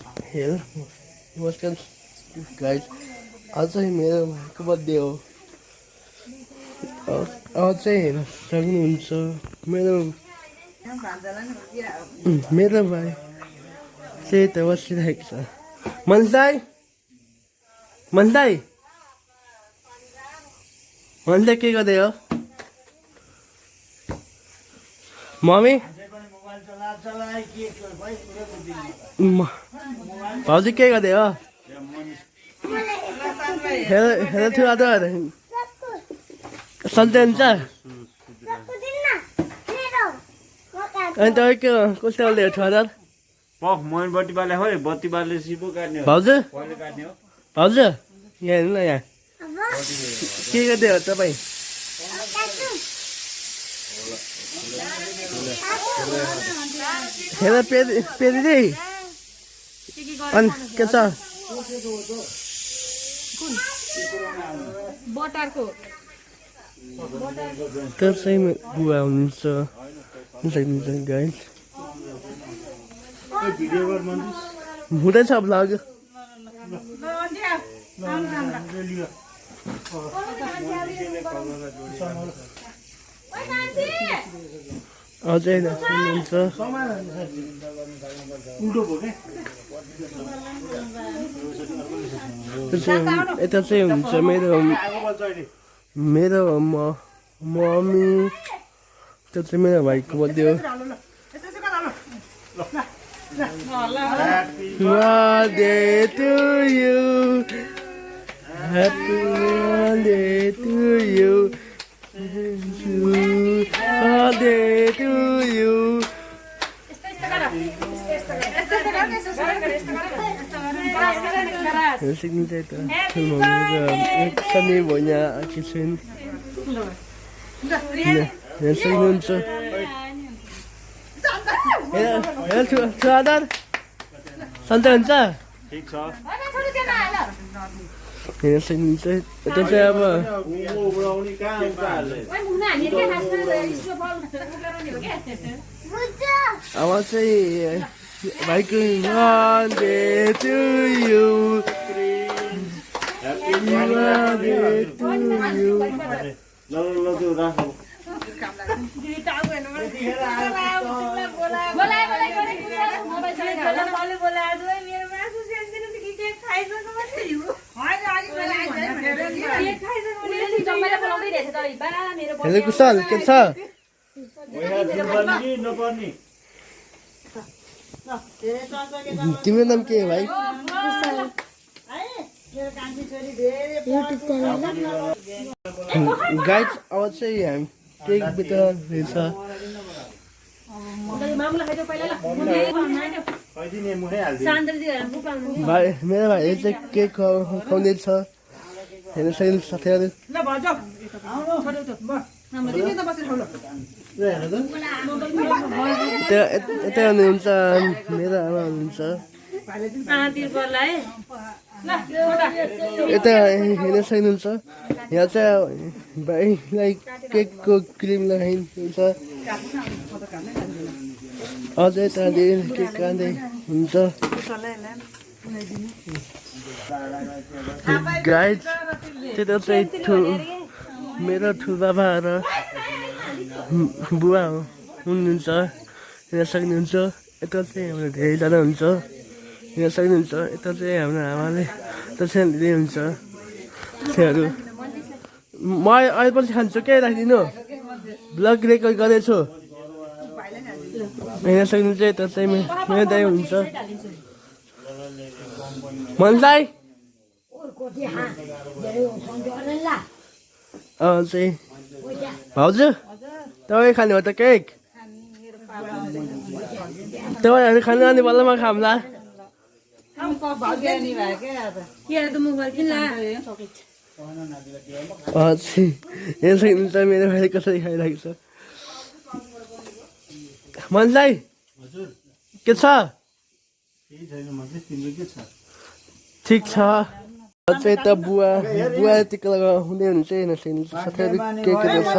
Hell नमस्कार guys आज चाहिँ मेरो भाइको बर्थडे हो। आज चाहिँ हेर्न सक्नुहुन्छ मेरो भाइ चाहिँ त बसिरहेको छ। मनसाई के गर्दै हो? मम्मी भाउजू के गर्दै हो? हेर ठुलो आदर सन्चै हुन्छ? अनि तपाईँ के कस्तो गर्दै हो ठुलो आदर? भाउजू भाउजू यहाँ हेर्नु न, यहाँ के गर्दै हो तपाईँ? हेर पेरी अनि के छ? त्यो चाहिँ बुवा हुनुहुन्छ गाइस। हुँदैछ भ्लग। अझै हुनुहुन्छ यता चाहिँ हुन्छ मेरो मम्मी। त्यो चाहिँ मेरो भाइको बर्थडे हो। Birthday to you, happy birthday to you, birthday to you. Sunny punya kitchen. Ya सक्नुहुन्छ। सुहादर सन्चै हुन्छ? ठीक छ। हेर्न सक्नुहुन्छ। यता चाहिँ अब अब चाहिँ भाइको बर्थडे टु यु, हेलो कुशल के छ? तिम्रो नाम के हो भाइ? गाइज अब चाहिँ हामी केक वितरण रहेछ। मेरो भाइले चाहिँ केक खुवाउँदैछ। हेर्न सक्नुहुन्छ साथीहरू। यता हुनुहुन्छ मेरो आमा हुनुहुन्छ। यता हेर्न सक्नुहुन्छ। यहाँ चाहिँ भाइलाई केकको क्रिम लगाइन्छ। अझै यताले केक काट्दै हुन्छ। गाइज त्यता चाहिँ मेरो ठुलबाबा र बुवा हुनुहुन्छ। हेर्न सक्नुहुन्छ। यता चाहिँ हाम्रो धेरैजना हुन्छ। हेर्न सक्नुहुन्छ। यता चाहिँ हाम्रो आमाले त्यसरी धेरै हुन्छ। त्यहीहरू म अहिले पछि खान्छु के राखिदिनु? ब्लग रेकर्ड गर्दैछु। हेर्न सक्नुहुन्छ। यता चाहिँ मेरो दाइ हुन्छ। मनसाई चाहिँ भाउजू तपाईँ खाने हो त केक? तपाईँहरू खानु अनि बल्लमा खाउँला। हेर्न सक्नुहुन्छ मेरो भाइले कसरी खाइरहेको छ। मनसाई के छ? ठिक छ। चाहिँ त बुवा टिका लगाउँदै हुनुहुन्छ। हेर्न सक्नुहुन्छ साथीहरू के छ।